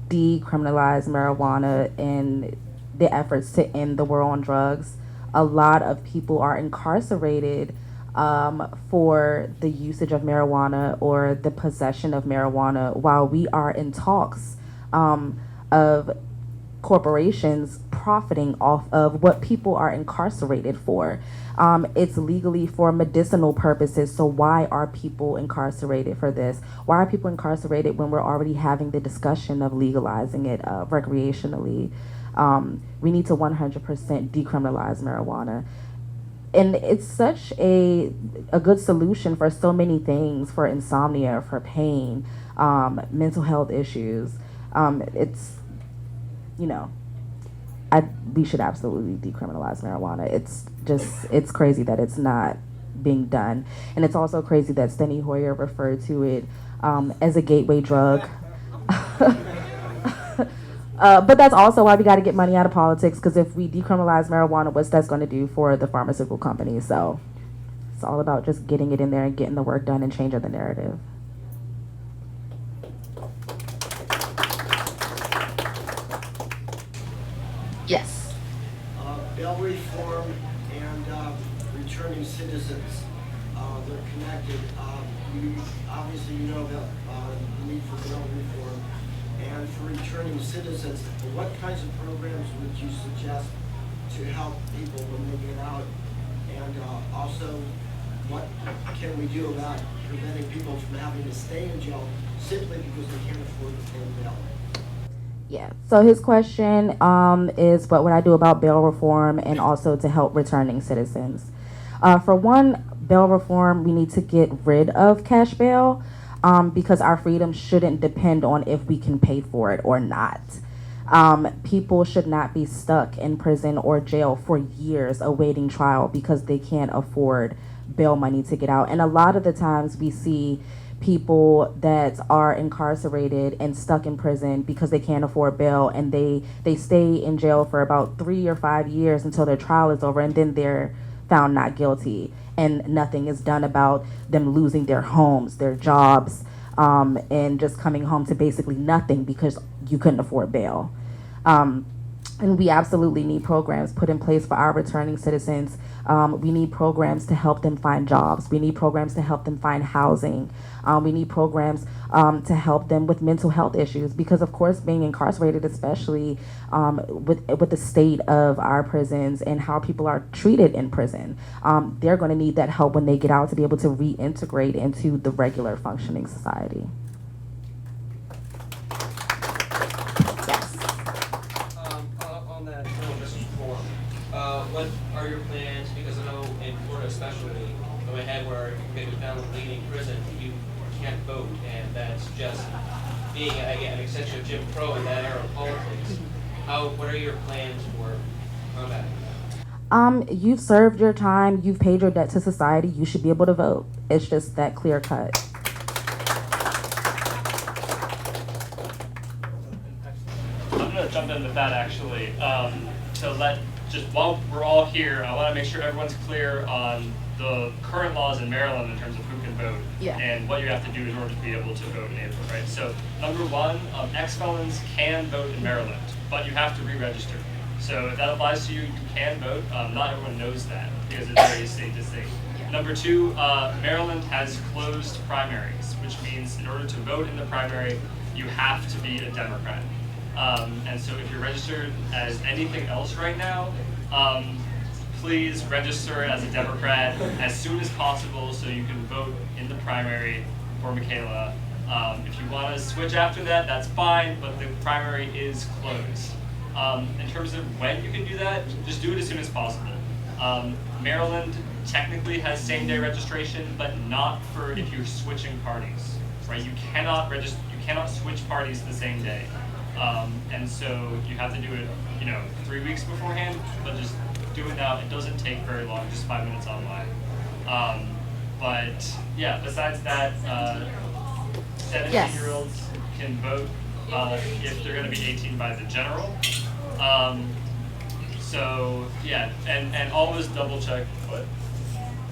decriminalize marijuana in the efforts to end the war on drugs. A lot of people are incarcerated for the usage of marijuana or the possession of marijuana, while we are in talks of corporations profiting off of what people are incarcerated for. It's legally for medicinal purposes, so why are people incarcerated for this? Why are people incarcerated when we're already having the discussion of legalizing it recreationally? We need to 100% decriminalize marijuana. And it's such a good solution for so many things, for insomnia, for pain, mental health issues. We should absolutely decriminalize marijuana. It's crazy that it's not being done. And it's also crazy that Steny Hoyer referred to it as a gateway drug. But that's also why we got to get money out of politics, because if we decriminalize marijuana, what's that's going to do for the pharmaceutical companies? So it's all about just getting it in there and getting the work done and changing the narrative. Yes. Bail reform and returning citizens, they're connected. Obviously, you know the need for bail reform. And for returning citizens, what kinds of programs would you suggest to help people when they get out? And also, what can we do about preventing people from having to stay in jail simply because they can't afford to pay bail? Yeah, so his question is what would I do about bail reform and also to help returning citizens. For one, bail reform, we need to get rid of cash bail because our freedom shouldn't depend on if we can pay for it or not. People should not be stuck in prison or jail for years awaiting trial because they can't afford bail money to get out. And a lot of the times we see people that are incarcerated and stuck in prison because they can't afford bail, and they stay in jail for about 3 or 5 years until their trial is over, and then they're found not guilty, and nothing is done about them losing their homes, their jobs, and just coming home to basically nothing because you couldn't afford bail. And we absolutely need programs put in place for our returning citizens. We need programs to help them find jobs. We need programs to help them find housing. We need programs to help them with mental health issues, because of course being incarcerated, especially with the state of our prisons and how people are treated in prison, they're going to need that help when they get out to be able to reintegrate into the regular functioning society. What are your plans? Because I know in Florida especially, in my head where you found a leading prison, you can't vote, and that's just being an extension of Jim Crow in that era of politics. What are your plans for combating that? You've served your time, you've paid your debt to society, you should be able to vote. It's just that clear cut. I'm gonna jump in with that actually. Just while we're all here, I want to make sure everyone's clear on the current laws in Maryland in terms of who can vote and what you have to do in order to be able to vote in April, right? So number one, ex-felons can vote in Maryland, but you have to re-register. So if that applies to you, you can vote. Not everyone knows that because it varies state to state. Number two, Maryland has closed primaries, which means in order to vote in the primary, you have to be a Democrat. And so if you're registered as anything else right now, please register as a Democrat as soon as possible so you can vote in the primary for Mckayla. If you want to switch after that, that's fine, but the primary is closed. In terms of when you can do that, just do it as soon as possible. Maryland technically has same-day registration, but not for if you're switching parties, right? You cannot switch parties the same day. And so you have to do it, 3 weeks beforehand, but just do it now. It doesn't take very long, just 5 minutes online. But yeah, besides that, 17-year-olds can vote if they're going to be 18 by the general. So yeah, and always double check what.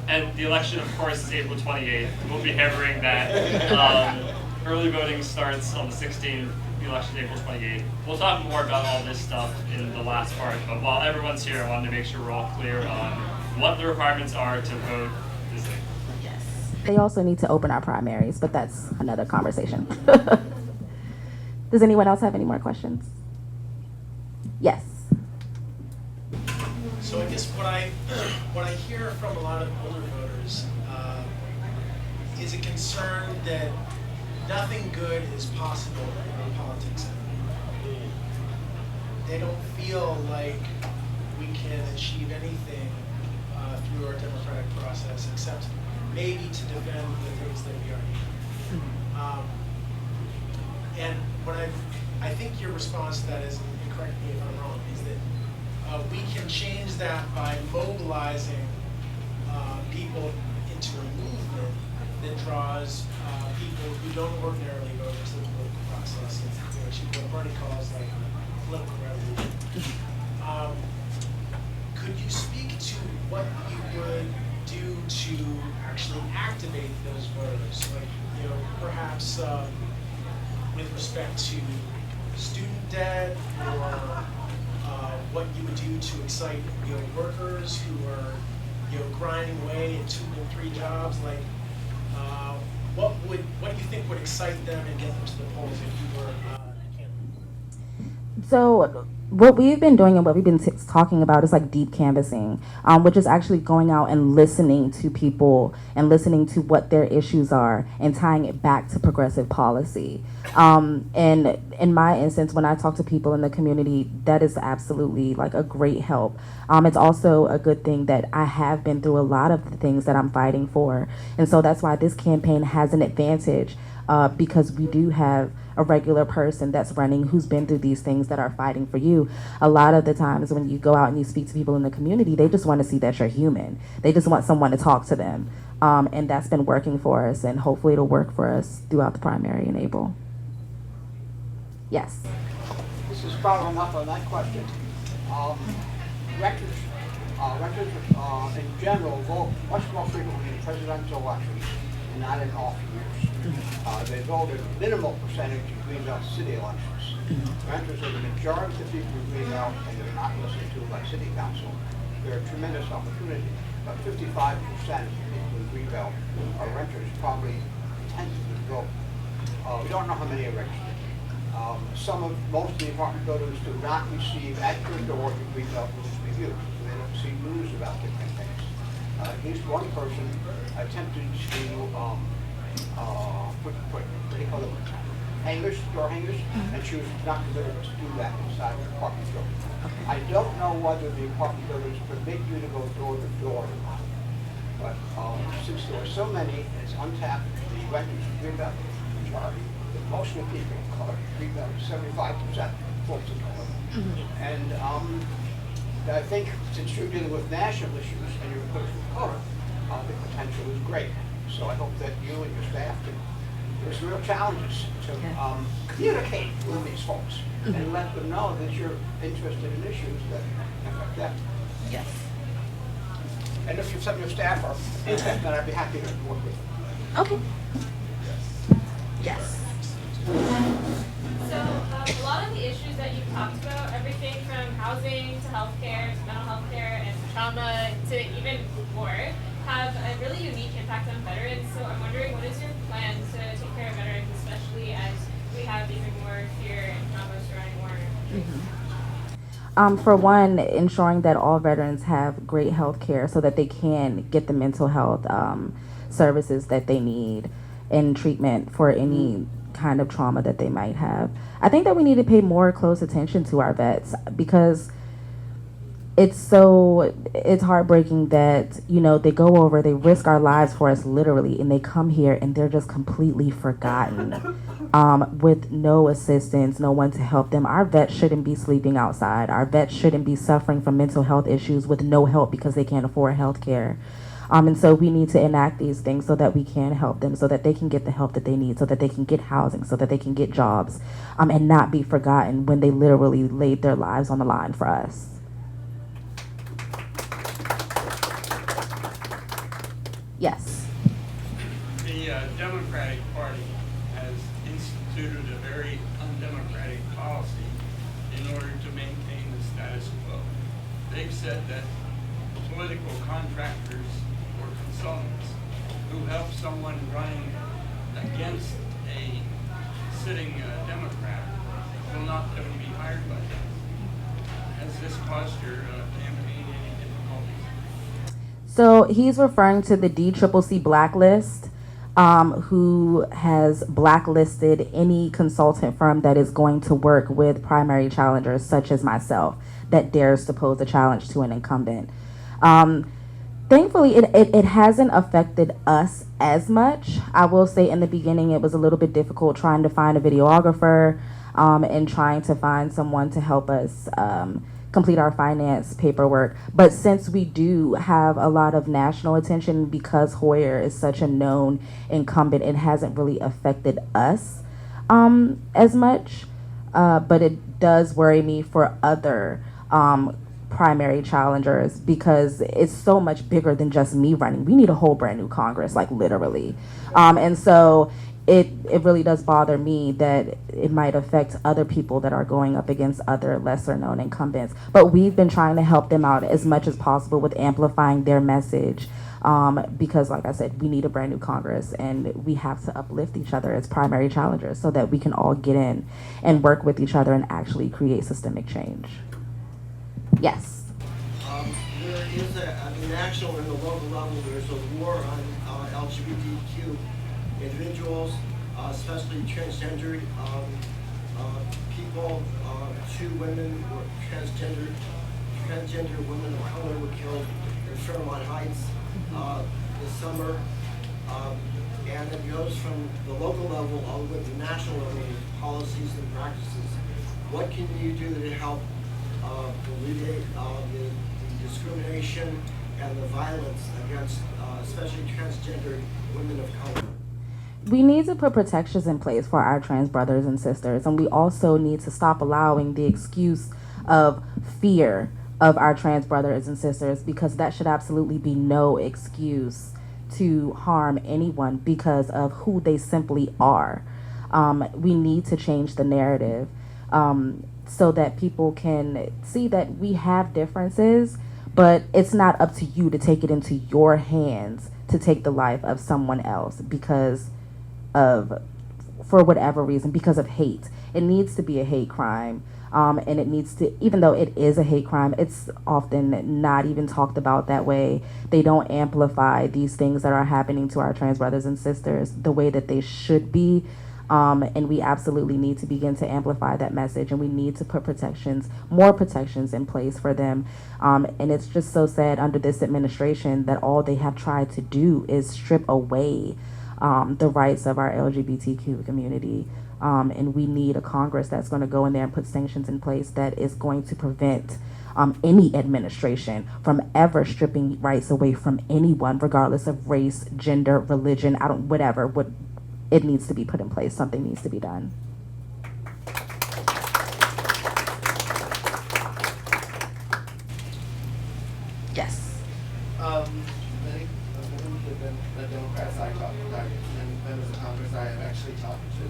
And the election, of course, is April 28th. We'll be hammering that. Early voting starts on the 16th. The election April 28th. We'll talk more about all this stuff in the last part, but while everyone's here, I wanted to make sure we're all clear on what the requirements are to vote this thing. Yes. They also need to open our primaries, but that's another conversation. Does anyone else have any more questions? Yes. So I guess what I hear from a lot of older voters is a concern that nothing good is possible in politics anymore. They don't feel like we can achieve anything through our democratic process except maybe to defend the things that we already have. And what I think your response to that is, and correct me if I'm wrong, is that we can change that by mobilizing people into a movement that draws people who don't ordinarily vote into the political process. What Bernie calls like political revolution. Could you speak to what you would do to actually activate those voters? Like, perhaps with respect to student debt, or what you would do to excite workers who are grinding away at 2 and 3 jobs. Like, what do you think would excite them and get them to the polls if you were a candidate? So what we've been doing and what we've been talking about is like deep canvassing, which is actually going out and listening to people and listening to what their issues are and tying it back to progressive policy. And in my instance, when I talk to people in the community, that is absolutely like a great help. It's also a good thing that I have been through a lot of the things that I'm fighting for. And so that's why this campaign has an advantage, because we do have a regular person that's running who's been through these things that are fighting for you. A lot of the times when you go out and you speak to people in the community, they just want to see that you're human. They just want someone to talk to them. And that's been working for us, and hopefully it'll work for us throughout the primary in April. Yes. This is following up on that question. Renters in general vote much more frequently in presidential elections and not in off years. They vote a minimal percentage in Greenbelt city elections. Renters are the majority of the people in Greenbelt, and they're not listened to by city council. They're a tremendous opportunity. About 55% of the people in Greenbelt are renters, probably tentative vote. We don't know how many are registered. Most of the apartment buildings do not receive at your door the Greenbelt News Review, so they don't see news about their campaigns. At least one person attempted to what do you call them? Hangers, door hangers, and she was not permitted to do that inside the apartment building. I don't know whether the apartment buildings permit you to go door to door or not, but since there are so many, and it's untapped, the renters of Greenbelt, majority, most of the people of color, Greenbelt is 75% folks of color. And I think since you're dealing with national issues and you're a person of color, the potential is great. So I hope that you and your staff can, there's real challenges to communicate with these folks and let them know that you're interested in issues that affect them. Yes. And if some of your staff are interested, then I'd be happy to work with them. Okay. Yes. So a lot of the issues that you talked about, everything from housing to healthcare to mental health care and trauma to even war, have a really unique impact on veterans. So I'm wondering, what is your plan to take care of veterans, especially as we have even more fear and trauma surrounding war? For one, ensuring that all veterans have great health care so that they can get the mental health services that they need and treatment for any kind of trauma that they might have. I think that we need to pay more close attention to our vets, because it's heartbreaking that, they go over, they risk our lives for us literally, and they come here and they're just completely forgotten with no assistance, no one to help them. Our vets shouldn't be sleeping outside. Our vets shouldn't be suffering from mental health issues with no help because they can't afford health care. And so we need to enact these things so that we can help them, so that they can get the help that they need, so that they can get housing, so that they can get jobs, and not be forgotten when they literally laid their lives on the line for us. Yes. The Democratic Party has instituted a very undemocratic policy in order to maintain the status quo. They've said that political contractors or consultants who help someone running against a sitting Democrat will not ever be hired by them. Has this caused your campaign any difficulties? So he's referring to the DCCC blacklist, who has blacklisted any consultant firm that is going to work with primary challengers such as myself that dares to pose a challenge to an incumbent. Thankfully, it hasn't affected us as much. I will say in the beginning it was a little bit difficult trying to find a videographer and trying to find someone to help us complete our finance paperwork. But since we do have a lot of national attention, because Hoyer is such a known incumbent, it hasn't really affected us as much. but it does worry me for other primary challengers because it's so much bigger than just me running. We need a whole brand new Congress, like literally. And so it really does bother me that it might affect other people that are going up against other lesser known incumbents. But we've been trying to help them out as much as possible with amplifying their message. Because like I said, we need a brand new Congress and we have to uplift each other as primary challengers so that we can all get in and work with each other and actually create systemic change. Yes. There is at the national and the local level, there's a war on LGBTQ individuals, especially transgendered people. 2 women were transgender women of color were killed in Fairmont Heights this summer. And it goes from the local level all the way to the national level, policies and practices. What can you do to help alleviate the discrimination and the violence against especially transgendered women of color? We need to put protections in place for our trans brothers and sisters, and we also need to stop allowing the excuse of fear of our trans brothers and sisters, because that should absolutely be no excuse to harm anyone because of who they simply are. We need to change the narrative so that people can see that we have differences, but it's not up to you to take it into your hands to take the life of someone else because of, for whatever reason, because of hate. It needs to be a hate crime. And it needs to, even though it is a hate crime, it's often not even talked about that way. They don't amplify these things that are happening to our trans brothers and sisters the way that they should be. And we absolutely need to begin to amplify that message, and we need to put more protections in place for them. And it's just so sad under this administration that all they have tried to do is strip away the rights of our LGBTQ community. And we need a Congress that's going to go in there and put sanctions in place that is going to prevent any administration from ever stripping rights away from anyone, regardless of race, gender, religion, whatever. It needs to be put in place. Something needs to be done. Yes. Many the Democrats I talked to, many members of Congress I have actually talked to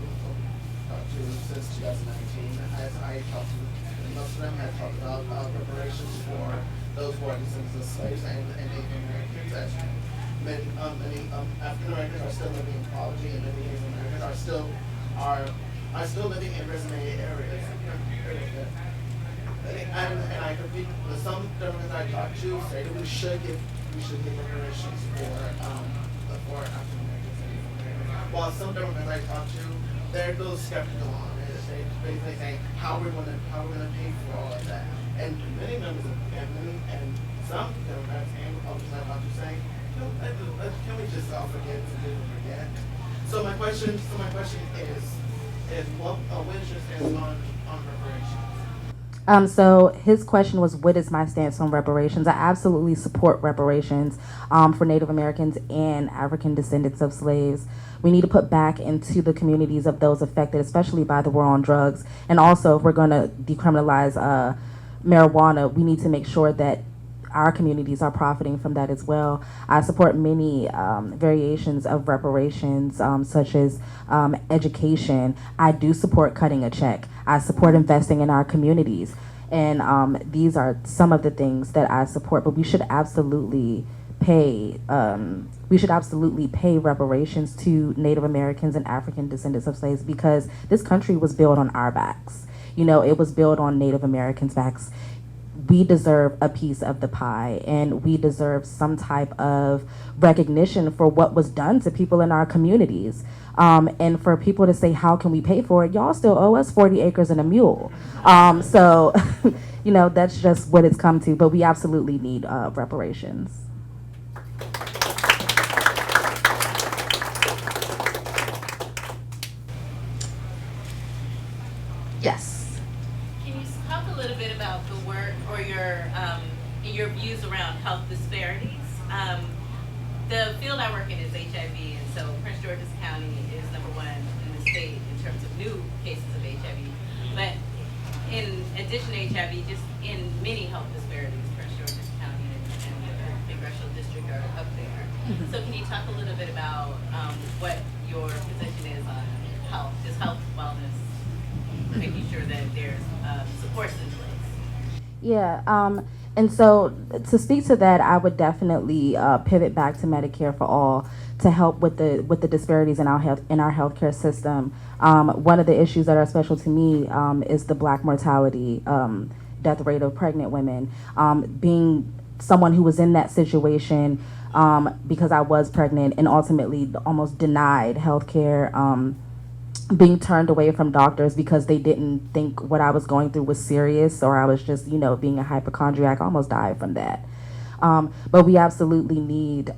since 2019, as I talked to, most of them have talked about reparations for those who are descendants of slaves and Native Americans. As many African Americans are still living in poverty, and many Native Americans are still living in resonated areas. And I compete with some Democrats I talked to say that we should give reparations for African Americans and Native Americans. While some Democrats I talked to, they're a little skeptical on it. They basically saying how we're gonna pay for all of that. And many members of and some Democrats and Republicans I talked to saying, can we just all forget and forget? So my question is what is your stance on reparations? So his question was, what is my stance on reparations? I absolutely support reparations for Native Americans and African descendants of slaves. We need to put back into the communities of those affected, especially by the war on drugs. And also, if we're going to decriminalize marijuana, we need to make sure that our communities are profiting from that as well. I support many variations of reparations, such as education. I do support cutting a check. I support investing in our communities. And these are some of the things that I support, but we should absolutely pay reparations to Native Americans and African descendants of slaves, because this country was built on our backs. You know, it was built on Native Americans' backs. We deserve a piece of the pie, and we deserve some type of recognition for what was done to people in our communities. And for people to say, how can we pay for it? Y'all still owe us 40 acres and a mule. So, you know, that's just what it's come to, but we absolutely need reparations. Yes. Can you talk a little bit about the work or your views around health disparities? The field I work in is HIV, and so Prince George's County is #1 in the state in terms of new cases of HIV. But in addition to HIV, just in many health disparities, Prince George's County and the Congressional District are up there. So can you talk a little bit about what your position is on health, just health, wellness, making sure that there's supports in place? Yeah, and so to speak to that, I would definitely pivot back to Medicare for All to help with the disparities in our healthcare system. One of the issues that are special to me is the Black mortality death rate of pregnant women. Being someone who was in that situation because I was pregnant and ultimately almost denied healthcare. Being turned away from doctors because they didn't think what I was going through was serious, or I was just, being a hypochondriac. I almost died from that. But we absolutely need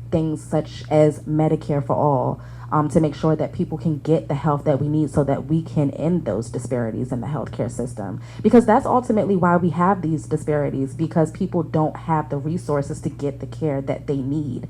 things such as Medicare for All to make sure that people can get the health that we need so that we can end those disparities in the healthcare system. Because that's ultimately why we have these disparities, because people don't have the resources to get the care that they need.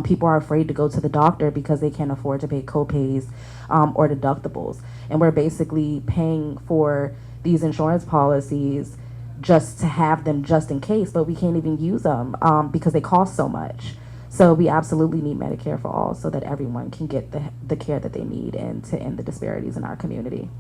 People are afraid to go to the doctor because they can't afford to pay co-pays or deductibles. And we're basically paying for these insurance policies just to have them just in case, but we can't even use them because they cost so much. So we absolutely need Medicare for All so that everyone can get the care that they need and to end the disparities in our community.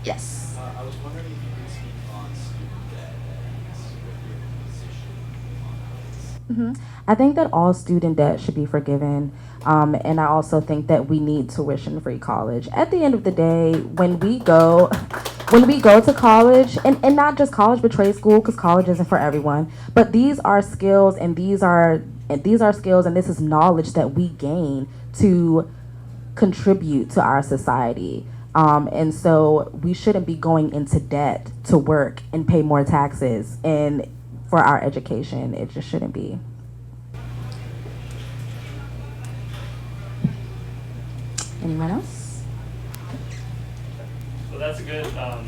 Yes. I was wondering if you could speak on student debt and what your position on this. I think that all student debt should be forgiven. And I also think that we need tuition-free college. At the end of the day, when we go to college, and not just college, but trade school, because college isn't for everyone, but these are skills and these are skills and this is knowledge that we gain to contribute to our society. And so we shouldn't be going into debt to work and pay more taxes and for our education. It just shouldn't be. Anyone else? So that's a good time.